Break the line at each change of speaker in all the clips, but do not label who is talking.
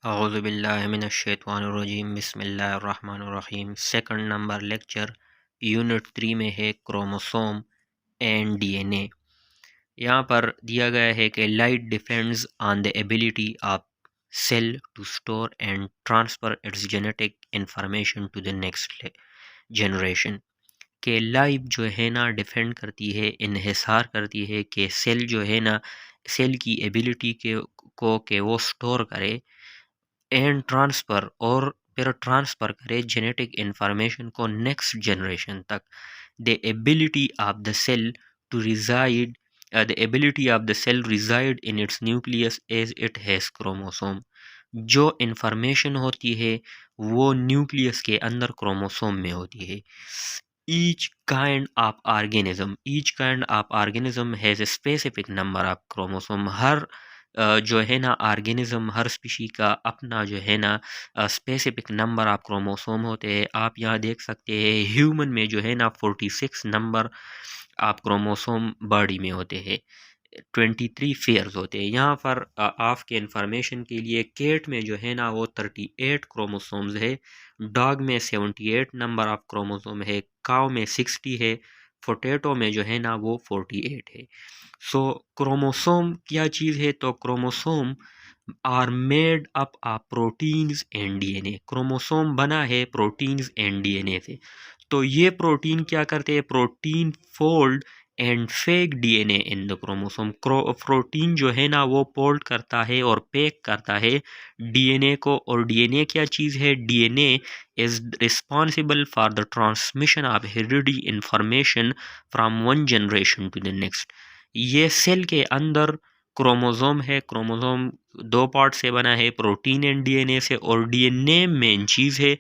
औज़ुबिल्लाहिमिनश्शैतानिर्रजीम बिस्मिल्लाहिर्रहमानिर्रहीम। Second number lecture unit 3 में है क्रोमोसोम एंड डीएनए। यहाँ पर दिया गया है कि life depends on the ability of cell to store and transfer its genetic information to the next generation. के लाइफ जो है ना डिपेंड करती है, इन्हिसार करती है कि सेल जो है ना, सेल की एबिलिटी के वो स्टोर करे एंड ट्रांसफ़र और फिर ट्रांसफ़र करे जेनेटिक इंफॉर्मेशन को नेक्स्ट जनरेशन तक। The ability of the cell to reside the ability of the cell reside in its nucleus as it has chromosome. जो इंफॉर्मेशन होती है वो न्यूक्लियस के अंदर क्रोमोसोम में होती है। Each kind of organism has a specific number of chromosome. हर जो है ना ऑर्गेनिज्म, हर स्पीशी का अपना जो है ना स्पेसिफिक नंबर ऑफ क्रोमोसोम होते हैं। आप यहाँ देख सकते हैं ह्यूमन में जो है ना 46 नंबर ऑफ क्रोमोसोम बॉडी में होते हैं, 23 फेयर्स होते हैं। यहाँ पर आपके इंफॉर्मेशन के लिए केट में जो है ना वो 38 क्रोमोसोम्स है, डॉग में 78 नंबर ऑफ क्रोमोसोम है, काव में 60 है, पोटैटो में जो है ना वो 48 है। सो क्रोमोसोम क्या चीज़ है? तो chromosome are made up of proteins and DNA. Chromosome बना है प्रोटीन्स एंड डीएनए से। तो ये प्रोटीन क्या करते हैं? Protein fold and fake DNA in the chromosome. Protein जो है ना वो फोल्ड करता है और पैक करता है डीएनए को। और डीएनए क्या चीज़ है? DNA is responsible for the transmission of heredity information from one generation to the next. ये सेल के अंदर क्रोमोसोम है। क्रोमोसोम दो पार्ट से बना है, प्रोटीन एंड डीएनए से। और डीएनए मेन चीज़ है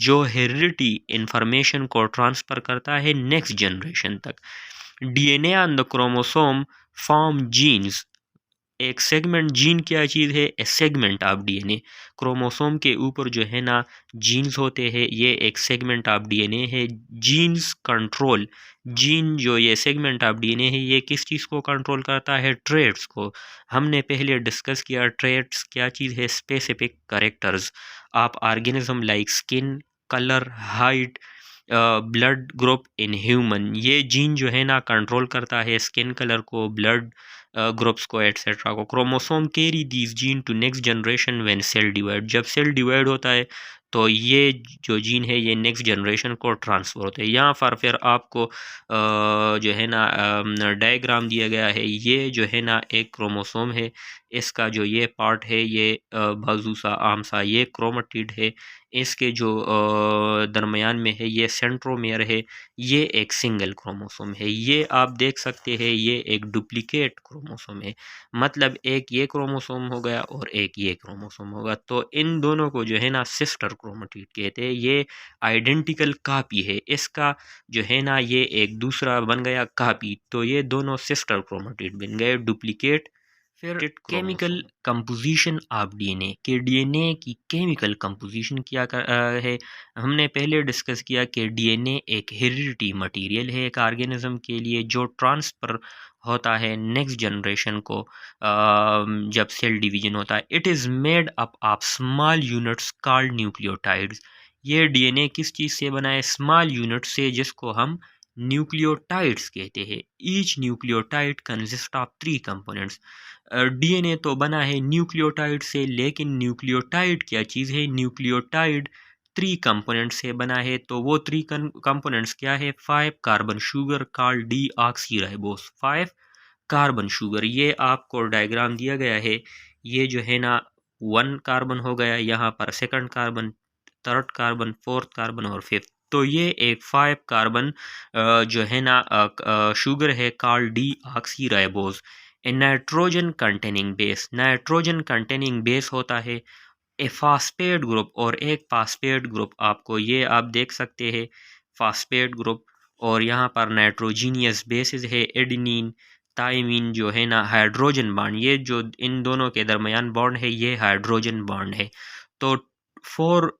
जो हेरिडिटी इंफॉर्मेशन को ट्रांसफ़र करता है नेक्स्ट जनरेशन तक। DNA on the chromosome form genes. एक सेगमेंट, जीन क्या चीज़ है? A segment of DNA. Chromosome के ऊपर जो है ना जीन्स होते हैं, ये एक सेगमेंट ऑफ डीएनए है। जीन्स कंट्रोल, जीन जो ये सेगमेंट ऑफ डीएनए है ये किस चीज़ को कंट्रोल करता है? ट्रेट्स को। हमने पहले डिस्कस किया ट्रेट्स क्या चीज़ है? Specific characters of organism like skin colour, height, blood group in human. ये जीन जो है ना कंट्रोल करता है स्किन कलर को, ब्लड ग्रुप्स को, एटसेट्रा को। Chromosome carry these gene to next generation when cell divide. जब सेल डिवाइड होता है तो ये जो जीन है ये नेक्स्ट जनरेशन को ट्रांसफ़र होते हैं। यहाँ पर फिर आपको जो है ना डायग्राम दिया गया है। ये जो है ना एक क्रोमोसोम है, इसका जो ये पार्ट है ये बाजू सा आम सा ये क्रोमेटिड है। इसके जो दरमियान में है ये सेंट्रोमियर है। ये एक सिंगल क्रोमोसोम है। ये आप देख सकते हैं ये एक डुप्लीकेट क्रोमोसोम है, मतलब एक ये क्रोमोसोम हो गया और एक ये क्रोमोसोम होगा। तो इन दोनों को जो है ना सिस्टर क्रोमेटिड कहते हैं। ये आइडेंटिकल कापी है इसका जो है ना, ये एक दूसरा बन गया कापी। तो ये दोनों सिस्टर क्रोमेटिड बन गए, डुप्लीकेट। फिर केमिकल कंपोजिशन ऑफ डीएनए के डीएनए की केमिकल कंपोजिशन है। हमने पहले डिस्कस किया कि डीएनए एक हेरिडिटी मटेरियल है एक ऑर्गेनिज्म के लिए जो ट्रांसफ़र होता है नेक्स्ट जनरेशन को जब सेल डिवीजन होता है। It is made up of small units called nucleotides. ये डीएनए किस चीज़ से बना है? स्मॉल यूनिट से, जिसको हम न्यूक्लियोटाइड्स कहते हैं। Each nucleotide consist of 3 components. DNA तो बना है न्यूक्लियोटाइड से, लेकिन न्यूक्लियोटाइड क्या चीज़ है? न्यूक्लियोटाइड 3 कंपोनेंट से बना है। तो वो 3 कंपोनेंट्स क्या है? 5 carbon sugar called deoxyribose. 5 carbon sugar, ये आपको डायग्राम दिया गया है। ये जो है ना 1 कार्बन हो गया, यहाँ पर second carbon, third carbon, fourth carbon और फिफ्थ। तो ये एक 5 कार्बन जो है ना शुगर है called deoxyribose. A nitrogen containing base, nitrogen containing base होता है ए फास्फेट ग्रुप। और एक फास्फेट ग्रुप आपको ये आप देख सकते हैं फास्फेट ग्रुप। और यहाँ पर नाइट्रोजीनियस बेसिस है एडिनिन, थाइमिन जो है ना हाइड्रोजन बॉन्ड। ये जो इन दोनों के दरमियान बॉन्ड है ये हाइड्रोजन बॉन्ड है। तो 4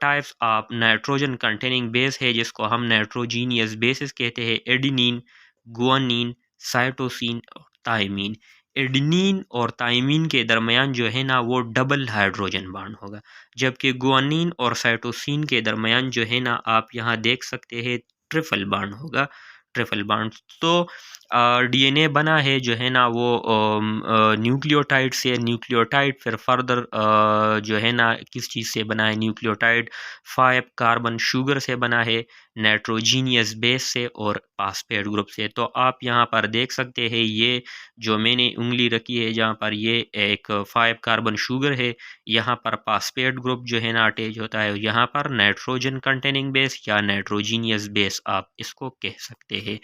types of nitrogen containing base है जिसको हम नाइट्रोजीनियस बेसिस कहते हैं। एडिनिन, गुआनिन, साइटोसिन और थाइमिन। एडेनिन और थाइमिन के दरमियान जो है ना वो डबल हाइड्रोजन बॉन्ड होगा, जबकि गुआनिन और साइटोसिन के दरमियान जो है ना आप यहाँ देख सकते हैं ट्रिपल बॉन्ड होगा, ट्रिपल बॉन्ड। तो डीएनए बना है जो है ना वो न्यूक्लियोटाइड से, न्यूक्लियोटाइड फिर फर्दर जो है ना किस चीज़ से बना है, न्यूक्लियोटाइड 5 कार्बन शुगर से बना है, नाइट्रोजीनियस बेस से और फास्फेट ग्रुप से। तो आप यहाँ पर देख सकते हैं ये जो मैंने उंगली रखी है जहाँ पर ये एक 5 कार्बन शुगर है, यहाँ पर फास्फेट ग्रुप जो है ना अटैच होता है, यहाँ पर नाइट्रोजन कंटेनिंग बेस या नाइट्रोजीनियस बेस आप इसको कह सकते हैं।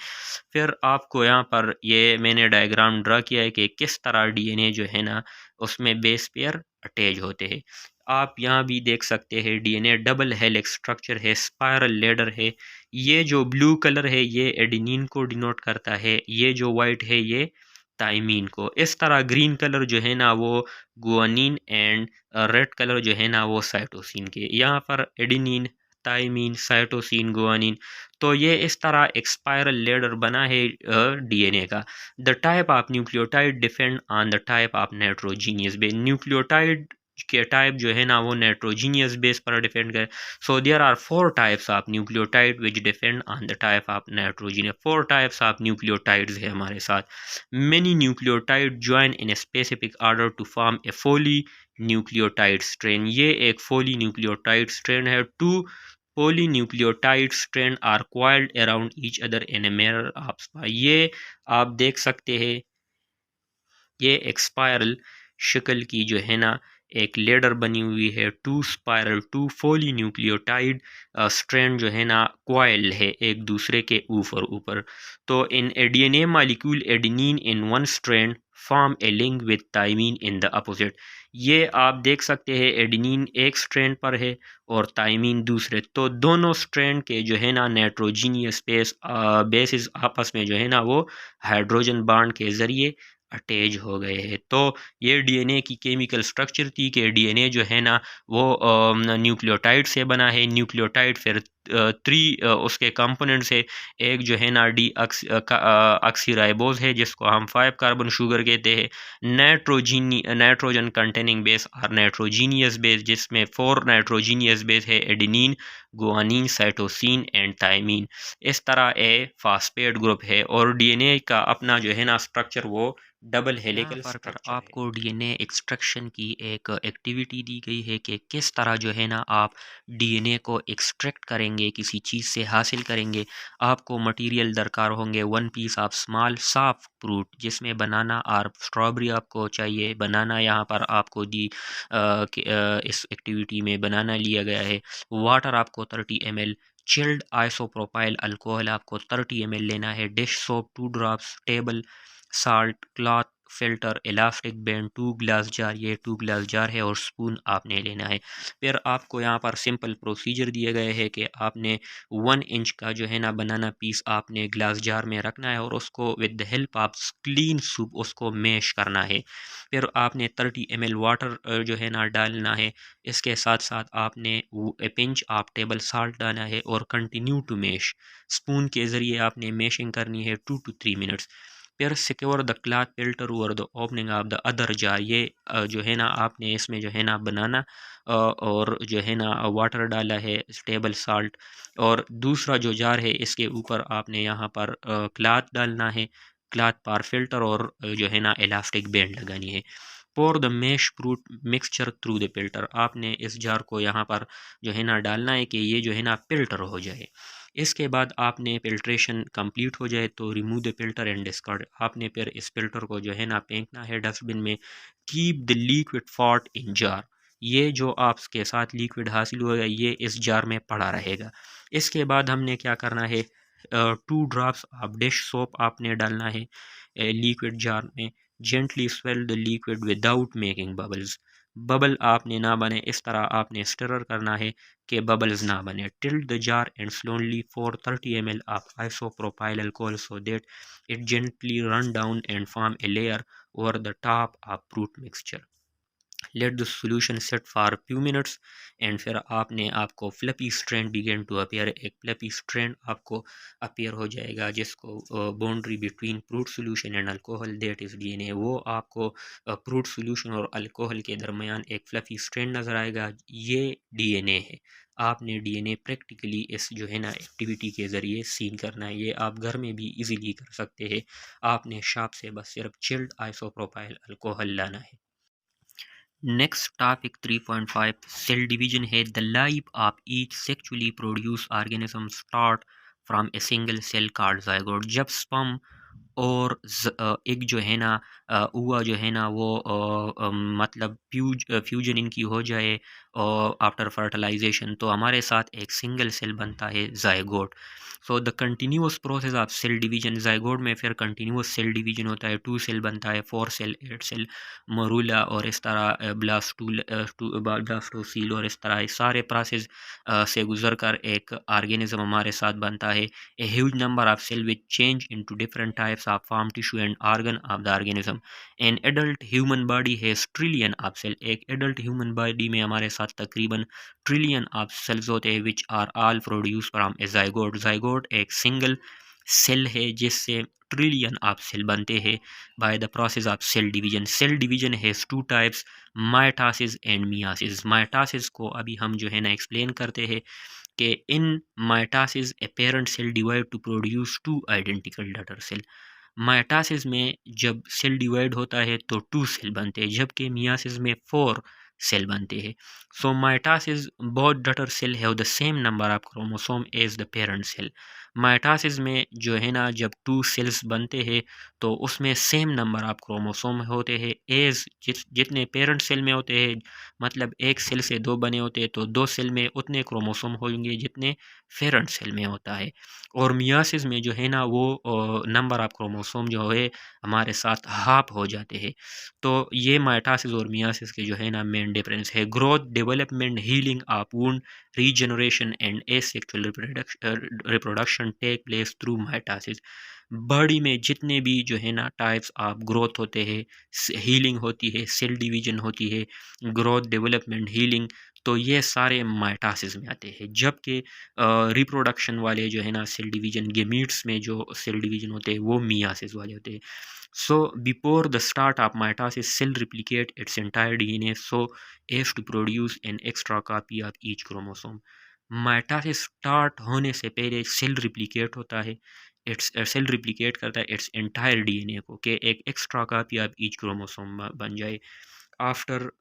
फिर आपको यहाँ पर ये मैंने डायग्राम ड्रा किया है कि किस तरह डीएनए जो है ना उसमें बेस पेयर अटैच होते हैं। आप यहाँ भी देख सकते हैं डीएनए डबल हेलिक्स स्ट्रक्चर है, स्पाइरल लेडर है। ये जो ब्लू कलर है ये एडेनिन को डिनोट करता है, ये जो वाइट है ये थाइमीन को। इस तरह ग्रीन कलर जो है ना वो गुआनिन एंड रेड कलर जो है ना वो साइटोसिन के। यहाँ पर एडेनिन, थाइमीन, साइटोसिन, गुआनिन। तो ये इस तरह एक स्पाइरल लेडर बना है डीएनए का। The type of nucleotide depend on the type of nitrogenous base. Nucleotide के टाइप जो है ना वो नाइट्रोजीनियस बेस पर डिपेंड करे। So there are 4 types of nucleotide which depend on the type of nitrogenous. 4 types of nucleotides है हमारे साथ। Many nucleotide join in a specific order to form a polynucleotide strain। ये एक polynucleotide strain है। Two polynucleotide strain are coiled around each other in a mirror of spy। ये आप देख सकते हैं ये एक स्पाइरल शक्ल की जो है ना एक लेडर बनी हुई है। Two spiral, two poly nucleotide strand जो है ना क्वाइल है एक दूसरे के ऊपर ऊपर। तो in a DNA molecule adenine in one strand form a link with thymine in the opposite. ये आप देख सकते हैं एडेनिन एक स्ट्रैंड पर है और थाइमीन दूसरे। तो दोनों स्ट्रैंड के जो है ना नाइट्रोजीनियस बेसिस आपस में जो है ना वो हाइड्रोजन बॉन्ड के ज़रिए अटैच हो गए हैं। तो ये डीएनए की केमिकल स्ट्रक्चर थी कि डीएनए जो है ना वो न्यूक्लियोटाइड से बना है। न्यूक्लियोटाइड फिर 3 उसके कंपोनेंट्स है। एक जो है ना ऑक्सीराइबोज है जिसको हम 5 कार्बन शुगर कहते हैं। नाइट्रोजन कंटेनिंग बेस और नाइट्रोजीनियस बेस जिसमें 4 नाइट्रोजीनियस बेस है, adenine, guanine, cytosine and thymine. इस तरह ए फास्फेट ग्रुप है और डीएनए का अपना जो है ना स्ट्रक्चर वो डबल हेलिकल स्ट्रक्चर है। आपको डीएनए एक्सट्रैक्शन की एक एक्टिविटी दी गई है कि किस तरह जो है ना आप डीएनए को एक्सट्रैक्ट करेंगे, किसी चीज़ से हासिल करेंगे। आपको मटेरियल दरकार होंगे 1 piece of small soft fruit जिसमें बनाना और स्ट्रॉबेरी आपको चाहिए। बनाना यहाँ पर आपको इस एक्टिविटी में बनाना लिया गया है। वाटर आपको 30 ml, चिल्ड आइसोप्रोपाइल अल्कोहल आपको 30 ml लेना है। Dish soap 2 drops, table salt, cloth, filter, elastic band, 2 glass jar, ये 2 ग्लास जार है और स्पून आपने लेना है। फिर आपको यहाँ पर सिंपल प्रोसीजर दिए गए हैं कि आपने 1 इंच का जो है ना बनाना पीस आपने ग्लास जार में रखना है और उसको with the help of clean soup उसको मैश करना है। फिर आपने 30 ml वाटर जो है ना डालना है। इसके साथ साथ आपने पिंच ऑफ टेबल साल्ट डालना है और कंटिन्यू टू मैश। स्पून के ज़रिए आपने मैशिंग करनी है 2 to 3 मिनट्स। फिर secure the cloth filter over the opening of the other jar. ये जो है ना आपने इसमें जो है ना बनाना और जो है ना वाटर डाला है, टेबल साल्ट, और दूसरा जो जार है इसके ऊपर आपने यहाँ पर क्लॉथ डालना है, क्लॉथ पर फिल्टर और जो है ना इलास्टिक बैंड लगानी है। Pour the mash fruit mixture through the filter. आपने इस जार को यहाँ पर जो है ना डालना है कि ये जो है ना फिल्टर हो जाए। इसके बाद आपने फिल्ट्रेशन कंप्लीट हो जाए तो remove the filter and discard. आपने फिर इस फिल्टर को जो है ना फेंकना है डस्टबिन में। Keep the liquid fought in jar. ये जो आपके साथ लिक्विड हासिल होगा ये इस जार में पड़ा रहेगा। इसके बाद हमने क्या करना है, 2 ड्रॉप्स ऑफ डिश सोप आपने डालना है लिक्विड जार में। Gently swell the liquid without making bubbles. Bubble आपने ना बने इस तरह आपने स्टिरर करना है कि बबल्स ना बने। Tilt the jar and slowly pour 30 ml of isopropyl alcohol so that it gently run down and form a layer over the top of fruit mixture. Let the solution set for few minutes and फिर आपने आपको floppy strand begin to appear, एक floppy strand आपको appear हो जाएगा जिसको boundary between fruit solution and alcohol that is DNA, वो आपको फ्रूट सॉल्यूशन और अल्कोहल के दरमियान एक फ्लफी स्ट्रैंड नज़र आएगा, ये डीएनए है। आपने डीएनए प्रैक्टिकली इस जो है ना एक्टिविटी के ज़रिए सीन करना है, ये आप घर में भी इजीली कर सकते हैं। आपने शॉप से बस सिर्फ चिल्ड आइसोप्रोपाइल अल्कोहल लाना है। नेक्स्ट टॉपिक 3.5 सेल डिवीजन है। The life of each sexually produce organism start from a single cell called zygote. जब स्पर्म और एक जो है ना हुआ जो है ना वो मतलब फ्यूजन इनकी हो जाए और आफ्टर फर्टिलाइजेशन, तो हमारे साथ एक सिंगल सेल बनता है zygote. So the continuous process of cell division, zygote में फिर कंटिन्यूस सेल डिवीजन होता है, 2 सेल बनता है, 4 सेल, 8 सेल, मरूला और इस तरह ब्लास्टोसील और इस तरह इस सारे प्रोसेस से गुजर कर एक ऑर्गेनिज्म हमारे साथ बनता है। A huge number of cells which change into different types of form, tissue and organ of the organism. An adult human body has trillion of cells. एक adult human body में हमारे साथ तकरीबन trillion of cells होते हैं which are all produced from a zygote. Zygote एक single cell है जिससे trillion of cell बनते हैं by the process of cell division. Cell division has two types, mitosis and meiosis. Mitosis को अभी हम जो है ना explain करते हैं कि in mitosis a parent cell divide to produce two identical daughter cell. माइटासिस में जब सेल डिवाइड होता है तो 2 सेल बनते हैं, जबकि मियासिस में 4 सेल बनते हैं। So mitosis both daughter cell have the same number of chromosome as the parent cell. Mitosis में जो है ना जब 2 सेल्स बनते हैं तो उसमें सेम नंबर ऑफ क्रोमोसोम होते हैं एज जितने पेरेंट सेल में होते हैं, मतलब एक सेल से 2 बने होते हैं तो 2 सेल में उतने क्रोमोसोम होंगे जितने पेरेंट सेल में होता है। और मियासिस में जो है ना वो नंबर ऑफ क्रोमोसोम जो है हमारे साथ हाफ हो जाते हैं। तो ये माइटासिस और मियासिस के जो है ना मेन डिफरेंस है। Growth, development, healing of wound, regeneration and asexual reproduction take place through mitosis. Body में जितने भी जो है ना टाइप्स ऑफ ग्रोथ होते हैं, हीलिंग होती है, सेल डिवीजन होती है, ग्रोथ, डेवलपमेंट, हीलिंग, तो ये सारे माइटासिस में आते हैं। जबकि रिप्रोडक्शन वाले जो है ना सेल डिवीजन, गेमीट्स में जो सेल डिवीजन होते हैं वो मियासिस वाले होते हैं। So before the start of mitosis cell replicate its entire DNA so as to produce an extra copy of each chromosome. Mitosis start होने से पहले सेल रिप्लिकेट होता है, इट्स सेल रिप्लिकेट करता है इट्स एंटायर डीएनए को कि एक extra copy of each chromosome बन जाए। After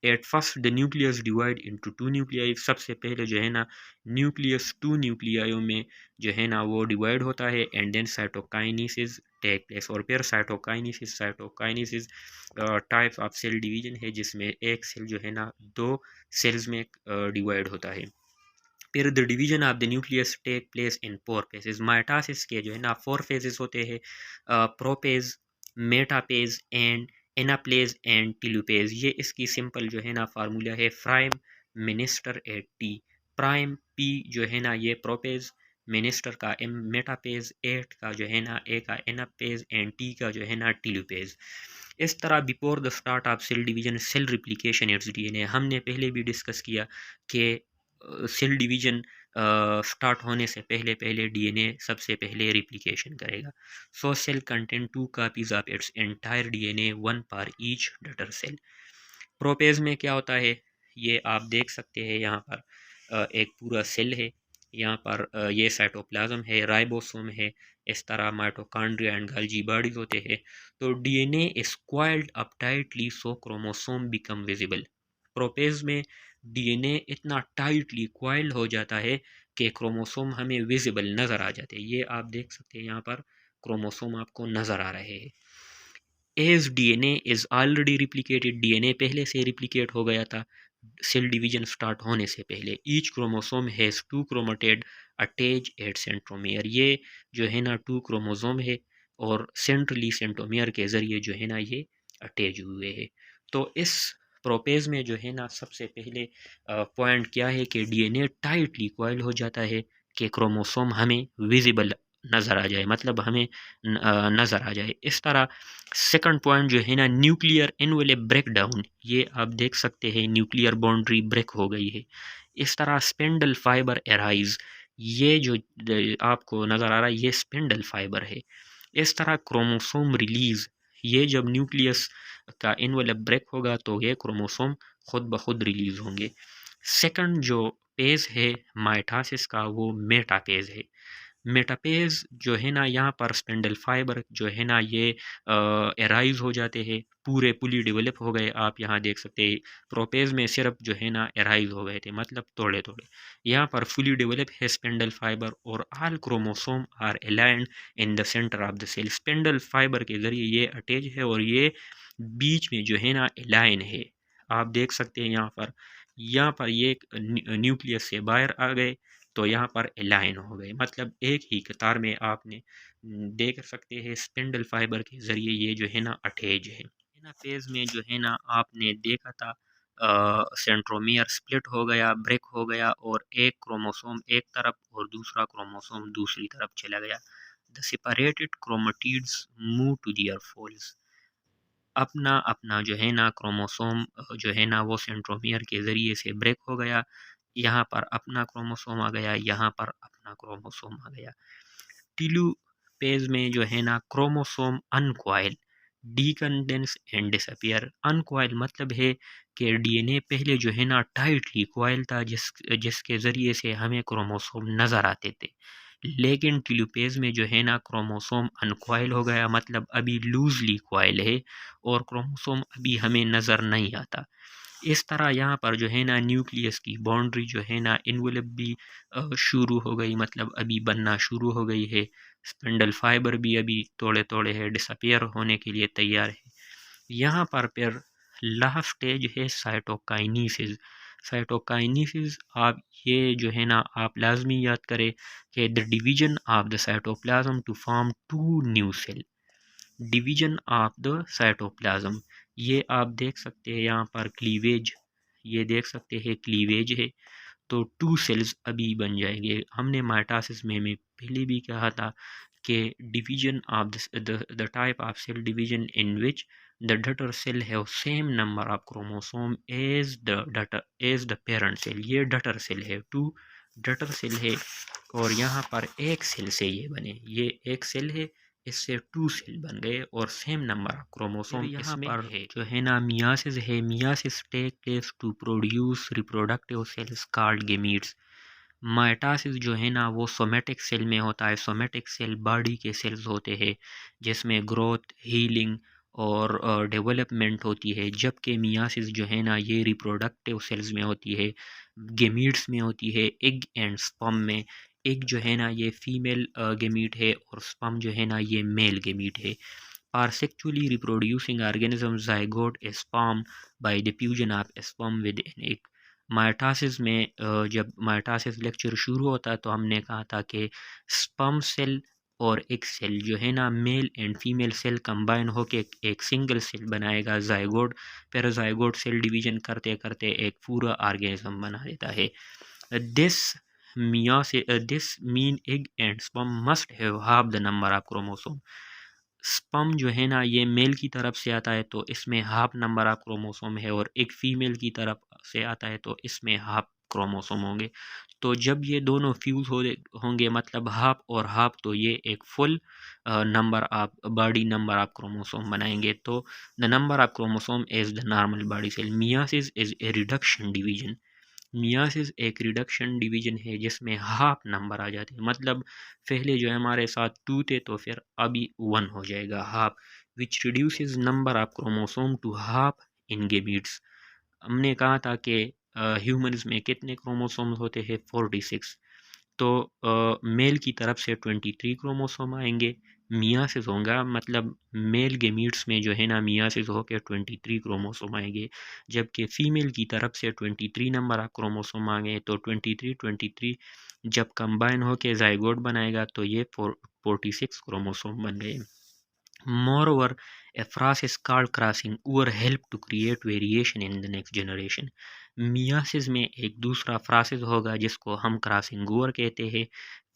at first the nucleus divide into 2 nuclei. सबसे पहले जो है ना न्यूक्लियस 2 न्यूक्लियायों में जो है ना वो डिवाइड होता है and then cytokinesis take place. और फिर cytokinesis types of cell division है जिसमें एक सेल जो है ना 2 सेल्स में डिवाइड होता है। फिर the division of the nucleus take place in 4 phases. Mitosis के जो है ना 4 फेजेस होते हैं, प्रोपेज, मेटापेज एंड एनाप्लेज एंड टीलोपेज। ये इसकी सिंपल जो है ना फार्मूला है, prime minister at T. Prime P जो है ना ये प्रोपेज, मिनिस्टर का एम, मेटापेज, एट का जो है ना ए का एनापेज एंड टी का जो है ना टीलोपेज। इस तरह before the start of cell division cell replication its DNA. हमने पहले भी डिस्कस किया कि सेल डिवीजन स्टार्ट होने से पहले पहले डीएनए सबसे पहले रिप्लिकेशन करेगा। So cell contain 2 copies of its entire DNA, 1 पर ईच डॉटर सेल। प्रोपेज में क्या होता है ये आप देख सकते हैं, यहाँ पर एक पूरा सेल है, यहाँ पर ये साइटोप्लाज्म है, राइबोसोम है, इस तरह माइटोकॉन्ड्रिया एंड गोल्गी बॉडीज होते हैं। तो DNA is coiled up tightly so chromosome become visible. Prophase में डीएनए इतना टाइटली कॉइल्ड हो जाता है कि क्रोमोसोम हमें विजिबल नज़र आ जाते हैं। ये आप देख सकते हैं, यहाँ पर क्रोमोसोम आपको नज़र आ रहे हैं। As DNA is already replicated, DNA पहले से रिप्लिकेट हो गया था सेल डिवीजन स्टार्ट होने से पहले। Each chromosome has 2 chromatid attach at centromere. ये जो है ना 2 क्रोमोसोम है और सेंट्रली सेंट्रोमियर के ज़रिए जो है ना ये अटैच हुए हैं। तो इस प्रोपेज में जो है ना सबसे पहले पॉइंट क्या है कि डीएनए टाइटली कॉइल हो जाता है कि क्रोमोसोम हमें विजिबल नज़र आ जाए, मतलब हमें नज़र आ जाए। इस तरह सेकंड पॉइंट जो है ना, न्यूक्लियर एनवेलप ब्रेक डाउन, ये आप देख सकते हैं न्यूक्लियर बाउंड्री ब्रेक हो गई है। इस तरह स्पिंडल फाइबर एराइज, ये जो आपको नज़र आ रहा है ये स्पिंडल फाइबर है। इस तरह क्रोमोसोम रिलीज, ये जब न्यूक्लियस का इनवेलप ब्रेक होगा तो ये क्रोमोसोम खुद ब खुद रिलीज होंगे। सेकंड जो पेज है माइटोसिस का, वो मेटापेज है। मेटापेज जो है ना, यहाँ पर स्पिंडल फाइबर जो है ना ये एराइज हो जाते हैं, पूरे पुली डेवलप हो गए। आप यहाँ देख सकते हैं प्रोपेज में सिर्फ जो है ना एराइज हो गए थे, मतलब थोड़े थोड़े। यहाँ पर फुली डेवलप है स्पिंडल फाइबर और all chromosome are aligned in the centre of the cell. Spindle fibre के जरिए ये अटैच है और ये बीच में जो है ना अलाइन है। आप देख सकते हैं यहाँ पर ये न्यूक्लियस से बाहर आ गए तो यहाँ पर अलाइन हो गए, मतलब एक ही कतार में आपने देख सकते हैं स्पिंडल फाइबर के ज़रिए ये जो है ना अटैच है ना। फेज में जो है ना आपने देखा था सेंट्रोमियर स्प्लिट हो गया, ब्रेक हो गया और एक क्रोमोसोम एक तरफ और दूसरा क्रोमोसोम दूसरी तरफ चला गया। The separated chromatids move to their poles. अपना अपना जो है ना क्रोमोसोम जो है ना वो सेंट्रोमियर के ज़रिए से ब्रेक हो गया। यहाँ पर अपना क्रोमोसोम आ गया, यहाँ पर अपना क्रोमोसोम आ गया। टीलोपेज में जो है ना क्रोमोसोम अनकॉइल, डीकंडेंस एंड डिसअपियर। अनकॉइल मतलब है कि डीएनए पहले जो है ना टाइटली कॉइल था, जिसके ज़रिए से हमें क्रोमोसोम नज़र आते थे, लेकिन टीलोपेज में जो है ना क्रोमोसोम अनकॉइल हो गया, मतलब अभी लूजली कॉइल है और क्रोमोसोम अभी हमें नज़र नहीं आता। इस तरह यहाँ पर जो है ना न्यूक्लियस की बाउंड्री जो है ना इन्वेलप भी शुरू हो गई, मतलब अभी बनना शुरू हो गई है। स्पिंडल फाइबर भी अभी थोड़े थोड़े है डिसअपियर होने के लिए तैयार है। यहाँ पर फिर लास्ट स्टेज है साइटोकाइनेसिस। साइटोकाइनेसिस आप ये जो है ना आप लाजमी याद करें कि the division of the cytoplasm to form two new cell. Division of the cytoplasm, ये आप देख सकते हैं यहाँ पर क्लीवेज, ये देख सकते हैं क्लीवेज है, तो टू सेल्स अभी बन जाएंगे। हमने माइटोसिस में पहले भी कहा था कि division of the type of cell division in which the daughter cell have same number of chromosome as the parent cell. ये डटर सेल है, टू डटर सेल है और यहाँ पर एक सेल से ये बने, ये एक सेल है, इससे टू सेल बन गए और सेम नंबर ऑफ क्रोमोसोम यहाँ पर है। जो है ना मियासिस है, meiosis take place to produce reproductive cells called gametes. Mitosis जो है ना वो सोमेटिक सेल में होता है। सोमेटिक सेल बॉडी के सेल्स होते हैं जिसमें ग्रोथ, हीलिंग और डेवलपमेंट होती है, जबकि मियासिस जो है ना ये रिप्रोडक्टिव सेल्स में होती है, गेमीट्स में होती है, एग एंड स्पर्म में। एग जो है ना ये फीमेल गेमीट है और स्पर्म जो है ना ये मेल गेमीट है। Are sexually reproducing organisms zygote is formed by the fusion of sperm with an egg। Mitosis में जब माइटोसिस लेक्चर शुरू होता है तो हमने कहा था कि स्पर्म सेल और एक सेल जो है ना male and female cell combine होके एक सिंगल सेल बनाएगा जाइगोट, फिर जाइगोट सेल डिवीजन करते करते एक पूरा ऑर्गेनिज्म बना देता है। This this mean egg and sperm must have half the number of chromosome. Sperm जो है ना ये मेल की तरफ से आता है तो इसमें हाफ नंबर ऑफ क्रोमोसोम है, और एक फीमेल की तरफ से आता है तो इसमें हाफ क्रोमोसोम होंगे। तो जब ये दोनों फ्यूज होंगे, मतलब हाफ और हाफ, तो ये एक full number of body number of chromosome बनाएंगे। तो the number of chromosome is the normal body cell. Meiosis is a reduction division. Meiosis एक रिडक्शन डिवीजन है जिसमें हाफ नंबर आ जाते हैं, मतलब पहले जो हमारे साथ टू थे तो फिर अभी वन हो जाएगा, half, which reduces number of chromosome to half in gametes. हमने कहा था कि ह्यूमंस में कितने क्रोमोसोम्स होते हैं, 46। तो मेल की तरफ से 23 क्रोमोसोम आएंगे, मियासिस होगा, मतलब मेल गेमीट्स में जो है ना मियासिस होकर 23 क्रोमोसोम आएंगे, जबकि फीमेल की तरफ से 23 नंबर ऑफ क्रोमोसोम आ गए, तो 23 जब कंबाइन होकर जाइगोट बनाएगा तो ये 46 क्रोमोसोम बन गए। Moreover, a phrase is called crossing over help to create variation in the next generation। Myiasis में एक दूसरा फ्रासिस होगा जिसको हम क्रॉसिंग ओवर कहते हैं।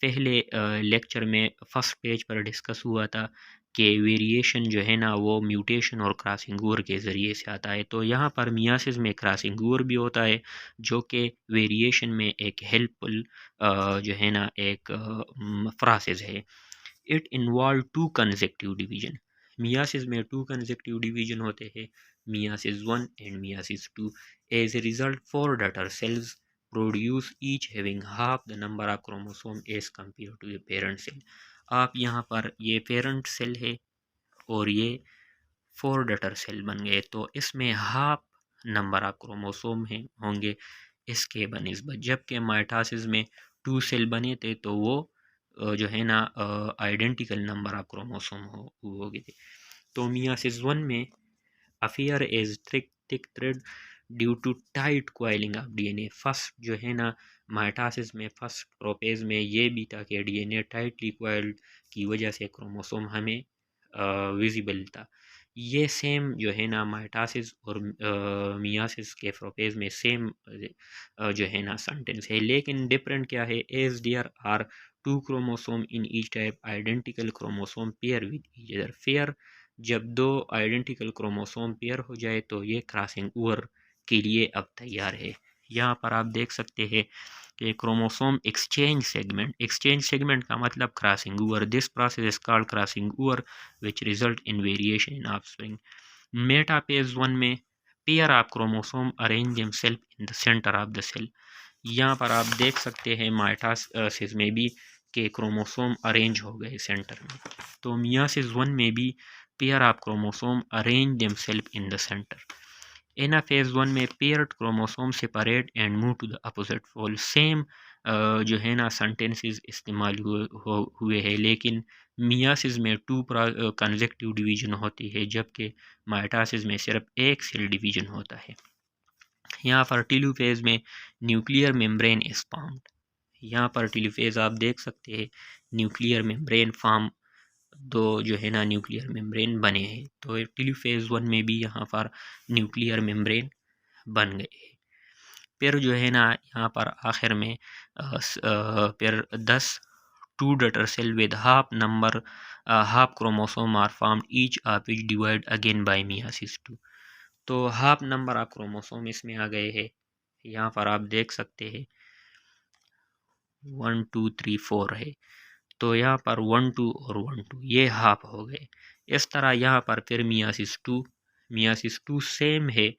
पहले लेक्चर में फ़र्स्ट पेज पर डिस्कस हुआ था कि वेरिएशन जो है ना वो म्यूटेशन और क्रॉसिंग ओवर के ज़रिए से आता है। तो यहाँ पर मियासिस में क्रॉसिंग ओवर भी होता है, जो कि वेरिएशन में एक हेल्पफुल जो है ना एक प्रोसेस है। It involve two consecutive division. Meiosis में टू कंसेक्टिव डिवीजन होते हैं, meiosis 1 and meiosis 2। As a result 4 daughter cells produce each having half the number of chromosome as compare to the parent cell. आप यहाँ पर ये parent cell है और ये 4 डॉटर सेल बन गए, तो इसमें हाफ नंबर ऑफ क्रोमोसोम हैं होंगे इसके बनिस्बत, जबकि माइटोसिस में 2 सेल बने थे तो वो जो है ना आइडेंटिकल नंबर ऑफ क्रोमोसोम हो गए थे। तो मियासिस 1 में appear as thick thread due to tight coiling of DNA. First जो है ना माइटोसिस में फर्स्ट प्रोपेज में ये भी था कि डीएनए टाइटली क्वाइल्ड की वजह से क्रोमोसोम हमें विजिबल था। ये सेम जो है ना माइटोसिस और मियासिस के प्रोपेज में सेम जो है ना सेंटेंस है, लेकिन डिफरेंट क्या है, as there are two chromosome in each type identical chromosome pair with each other. Pair जब दो आइडेंटिकल क्रोमोसोम पेयर हो जाए तो ये क्रॉसिंग ओवर के लिए अब तैयार है। यहाँ पर आप देख सकते हैं कि क्रोमोसोम एक्सचेंज सेगमेंट का मतलब crossing over. This process is called crossing over which result in variation in offspring. Metaphase 1 में pair of chromosome arrange themselves in the centre of the cell. यहाँ पर आप देख सकते हैं माइटोसिस में भी के क्रोमोसोम अरेंज हो गए सेंटर में। तो मियासिस 1 में भी pair of chromosome arrange themselves in the centre. Anaphase 1 में paired chromosome separate and move to the opposite pole. Same जो है ना सेंटेंसेस इस्तेमाल हुए हैं, लेकिन मियासिस में 2 कंसेक्टिव डिवीजन होती है, जबकि माइटोसिस में सिर्फ एक सेल डिवीजन होता है। यहाँ पर टेलोफेज में न्यूक्लियर मेम्ब्रेन इज फॉर्म्ड। यहाँ पर टेलोफेज आप देख सकते हैं न्यूक्लियर मेम्ब्रेन फॉर्म, दो जो है ना न्यूक्लियर मेम्ब्रेन बने हैं। तो टेलोफेज 1 में भी यहाँ पर न्यूक्लियर मेम्ब्रेन बन गए। फिर जो है ना यहाँ पर आखिर में फिर 10 two daughter cell with half chromosome are formed, each of which divide again by meiosis 2। तो हाफ नंबर ऑफ क्रोमोसोम इसमें आ गए हैं। यहाँ पर आप देख सकते हैं 1 2 3 4 है, तो यहाँ पर 1 2 और 1 2 ये हाफ हो गए। इस तरह यहाँ पर फिर मियासिस 2 सेम है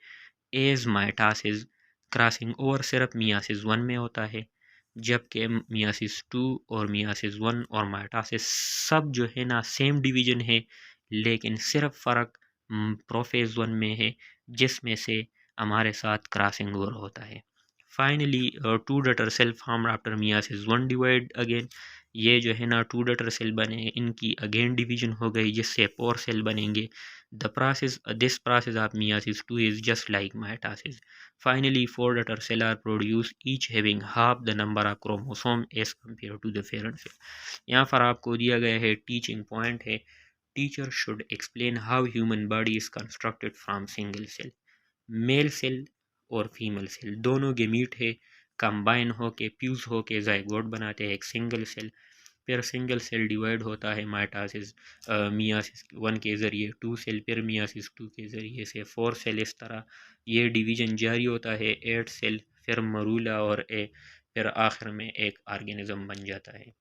एज माइटोसिस। क्रॉसिंग ओवर सिर्फ मियासिस 1 में होता है, जबकि मियासिस 2 और मियासिस 1 और माइटोसिस सब जो है ना सेम डिवीजन है, लेकिन सिर्फ फ़र्क प्रोफेज 1 में है, जिसमें से हमारे साथ क्रॉसिंग ओवर होता है। Finally 2 daughter cell form after meiosis 1 divide again. ये जो है ना 2 डॉटर सेल बने, इनकी अगेन डिवीजन हो गई, जिससे 4 सेल बनेंगे। This process of meiosis 2 is just like mitosis. Finally, 4 daughter cells are produced, each having half the number of chromosomes as compared to the parent cell. यहाँ पर आपको दिया गया है टीचिंग पॉइंट है, teacher should explain how human body is constructed from single cell. Male cell और female cell दोनों gamete है, कंबाइन होके फ्यूज होके जाइगोट बनाते हैं एक सिंगल सेल। फिर सिंगल सेल डिवाइड होता है माइटोसिस मियासिस 1 के ज़रिए 2 सेल, फिर मियासिस 2 के ज़रिए से 4 सेल। इस तरह ये डिवीज़न जारी होता है 8 सेल, फिर मरूला और फिर आखिर में एक ऑर्गेनिज्म बन जाता है।